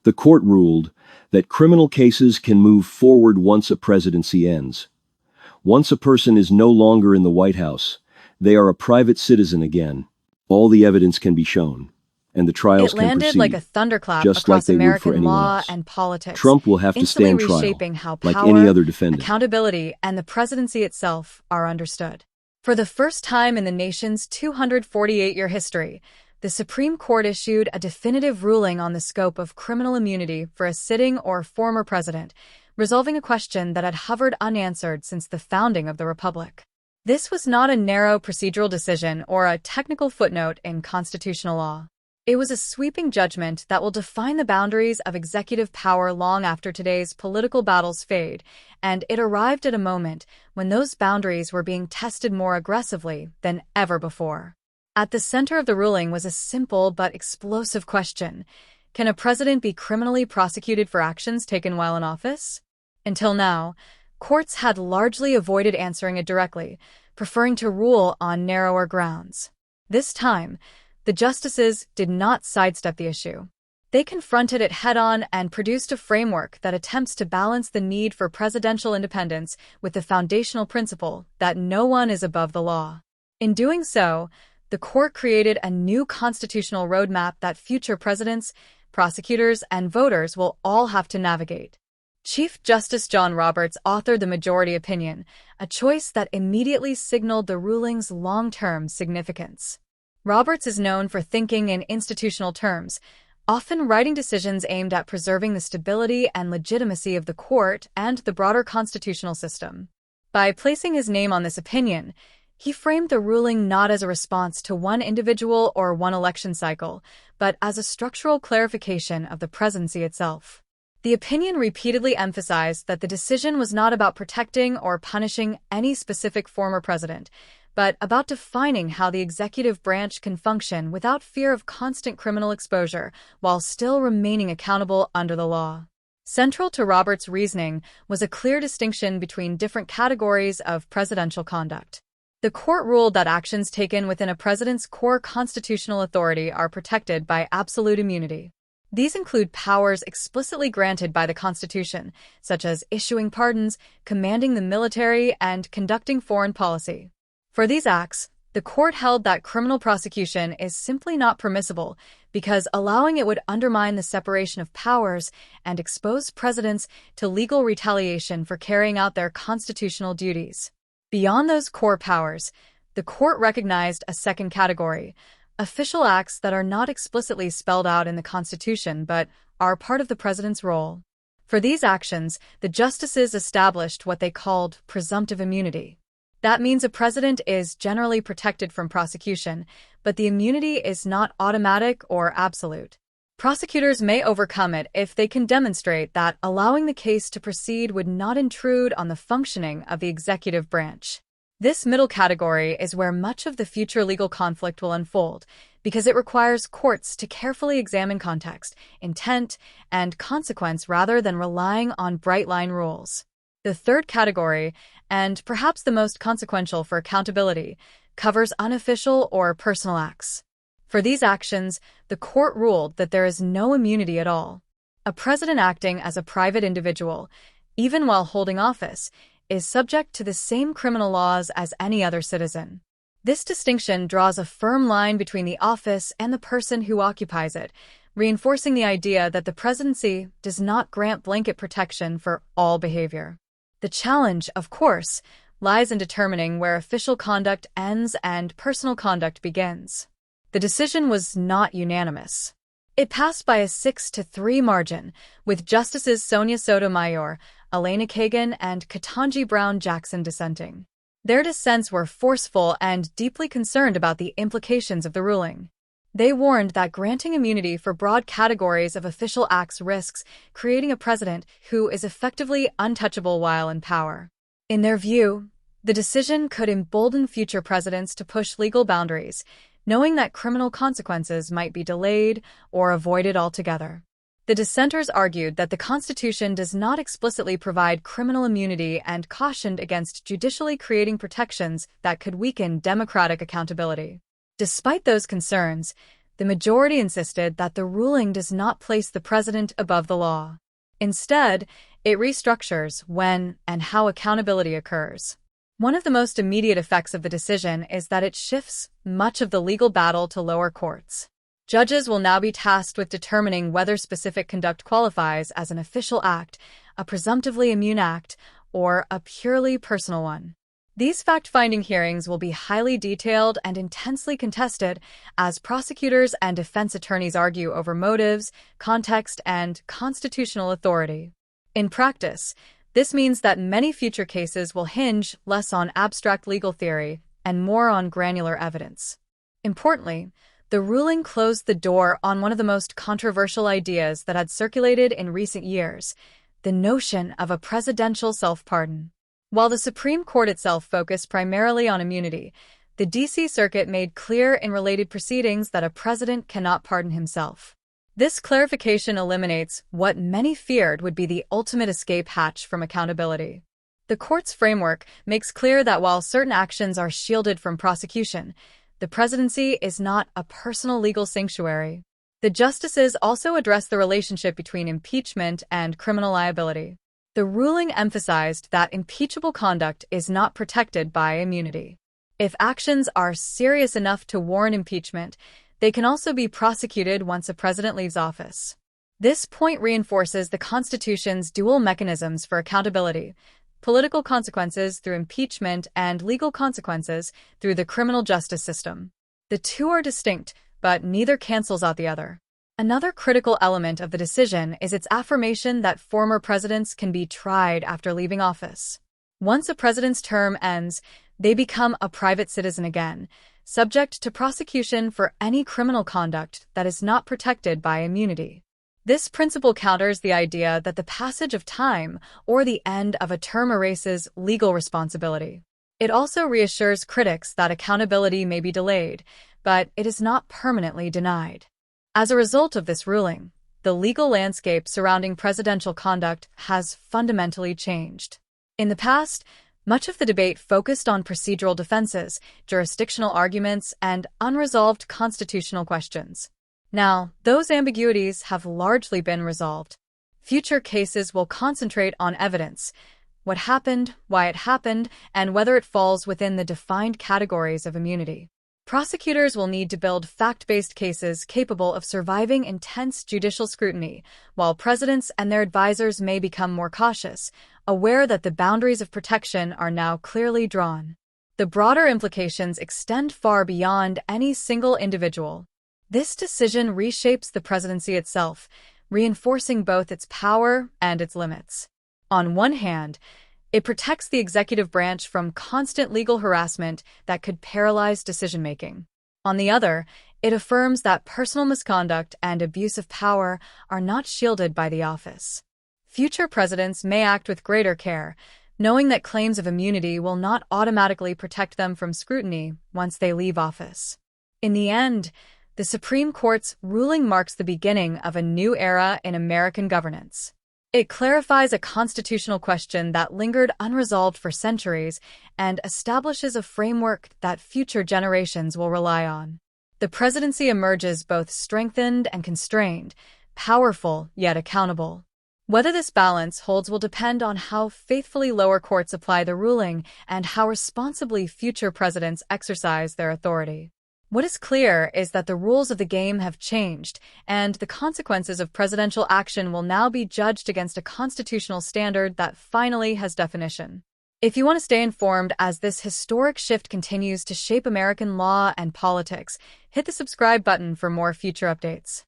The court ruled that criminal cases can move forward once a presidency ends. Once a person is no longer in the White House, they are a private citizen again. All the evidence can be shown, and the trials It can landed like a proceed, thunderclap just like across they would for American anyone law else. and politics, Trump will have to instantly stand trial, reshaping how like any power, other defendant. accountability, and the presidency itself are understood. For the first time in the nation's 248-year history, the Supreme Court issued a definitive ruling on the scope of criminal immunity for a sitting or former president, resolving a question that had hovered unanswered since the founding of the Republic. This was not a narrow procedural decision or a technical footnote in constitutional law. It was a sweeping judgment that will define the boundaries of executive power long after today's political battles fade, and it arrived at a moment when those boundaries were being tested more aggressively than ever before. At the center of the ruling was a simple but explosive question: can a president be criminally prosecuted for actions taken while in office? Until now, courts had largely avoided answering it directly, preferring to rule on narrower grounds. This time, the justices did not sidestep the issue. They confronted it head-on and produced a framework that attempts to balance the need for presidential independence with the foundational principle that no one is above the law. In doing so, the court created a new constitutional roadmap that future presidents, prosecutors, and voters will all have to navigate. Chief Justice John Roberts authored the majority opinion, a choice that immediately signaled the ruling's long-term significance. Roberts is known for thinking in institutional terms, often writing decisions aimed at preserving the stability and legitimacy of the court and the broader constitutional system. By placing his name on this opinion, he framed the ruling not as a response to one individual or one election cycle, but as a structural clarification of the presidency itself. The opinion repeatedly emphasized that the decision was not about protecting or punishing any specific former president, but about defining how the executive branch can function without fear of constant criminal exposure while still remaining accountable under the law. Central to Roberts' reasoning was a clear distinction between different categories of presidential conduct. The court ruled that actions taken within a president's core constitutional authority are protected by absolute immunity. These include powers explicitly granted by the Constitution, such as issuing pardons, commanding the military, and conducting foreign policy. For these acts, the court held that criminal prosecution is simply not permissible because allowing it would undermine the separation of powers and expose presidents to legal retaliation for carrying out their constitutional duties. Beyond those core powers, the court recognized a second category: official acts that are not explicitly spelled out in the Constitution but are part of the president's role. For these actions, the justices established what they called presumptive immunity. That means a president is generally protected from prosecution, but the immunity is not automatic or absolute. Prosecutors may overcome it if they can demonstrate that allowing the case to proceed would not intrude on the functioning of the executive branch. This middle category is where much of the future legal conflict will unfold, because it requires courts to carefully examine context, intent, and consequence rather than relying on bright-line rules. The third category, and perhaps the most consequential for accountability, covers unofficial or personal acts. For these actions, the court ruled that there is no immunity at all. A president acting as a private individual, even while holding office, is subject to the same criminal laws as any other citizen. This distinction draws a firm line between the office and the person who occupies it, reinforcing the idea that the presidency does not grant blanket protection for all behavior. The challenge, of course, lies in determining where official conduct ends and personal conduct begins. The decision was not unanimous. It passed by a 6-3 margin, with Justices Sonia Sotomayor, Elena Kagan, and Ketanji Brown Jackson dissenting. Their dissents were forceful and deeply concerned about the implications of the ruling. They warned that granting immunity for broad categories of official acts risks creating a president who is effectively untouchable while in power. In their view, the decision could embolden future presidents to push legal boundaries, knowing that criminal consequences might be delayed or avoided altogether. The dissenters argued that the Constitution does not explicitly provide criminal immunity and cautioned against judicially creating protections that could weaken democratic accountability. Despite those concerns, The majority insisted that the ruling does not place the president above the law. Instead, it restructures when and how accountability occurs. One of the most immediate effects of the decision is that it shifts much of the legal battle to lower courts. Judges will now be tasked with determining whether specific conduct qualifies as an official act, a presumptively immune act, or a purely personal one. These fact-finding hearings will be highly detailed and intensely contested as prosecutors and defense attorneys argue over motives, context, and constitutional authority. In practice, this means that many future cases will hinge less on abstract legal theory and more on granular evidence. Importantly, the ruling closed the door on one of the most controversial ideas that had circulated in recent years, the notion of a presidential self-pardon. While the Supreme Court itself focused primarily on immunity, the D.C. Circuit made clear in related proceedings that a president cannot pardon himself. This clarification eliminates what many feared would be the ultimate escape hatch from accountability. The court's framework makes clear that while certain actions are shielded from prosecution, the presidency is not a personal legal sanctuary. The justices also address the relationship between impeachment and criminal liability. The ruling emphasized that impeachable conduct is not protected by immunity. If actions are serious enough to warrant impeachment, they can also be prosecuted once a president leaves office. This point reinforces the Constitution's dual mechanisms for accountability: political consequences through impeachment and legal consequences through the criminal justice system. The two are distinct, but neither cancels out the other. Another critical element of the decision is its affirmation that former presidents can be tried after leaving office. Once a president's term ends, they become a private citizen again, subject to prosecution for any criminal conduct that is not protected by immunity. This principle counters the idea that the passage of time or the end of a term erases legal responsibility. It also reassures critics that accountability may be delayed, but it is not permanently denied. As a result of this ruling, the legal landscape surrounding presidential conduct has fundamentally changed. In the past, much of the debate focused on procedural defenses, jurisdictional arguments, and unresolved constitutional questions. Now, those ambiguities have largely been resolved. Future cases will concentrate on evidence: what happened, why it happened, and whether it falls within the defined categories of immunity. Prosecutors will need to build fact-based cases capable of surviving intense judicial scrutiny, while presidents and their advisors may become more cautious, aware that the boundaries of protection are now clearly drawn. The broader implications extend far beyond any single individual. This decision reshapes the presidency itself, reinforcing both its power and its limits. On one hand, it protects the executive branch from constant legal harassment that could paralyze decision-making. On the other, it affirms that personal misconduct and abuse of power are not shielded by the office. Future presidents may act with greater care, knowing that claims of immunity will not automatically protect them from scrutiny once they leave office. In the end, the Supreme Court's ruling marks the beginning of a new era in American governance. It clarifies a constitutional question that lingered unresolved for centuries and establishes a framework that future generations will rely on. The presidency emerges both strengthened and constrained, powerful yet accountable. Whether this balance holds will depend on how faithfully lower courts apply the ruling and how responsibly future presidents exercise their authority. What is clear is that the rules of the game have changed, and the consequences of presidential action will now be judged against a constitutional standard that finally has definition. If you want to stay informed as this historic shift continues to shape American law and politics, hit the subscribe button for more future updates.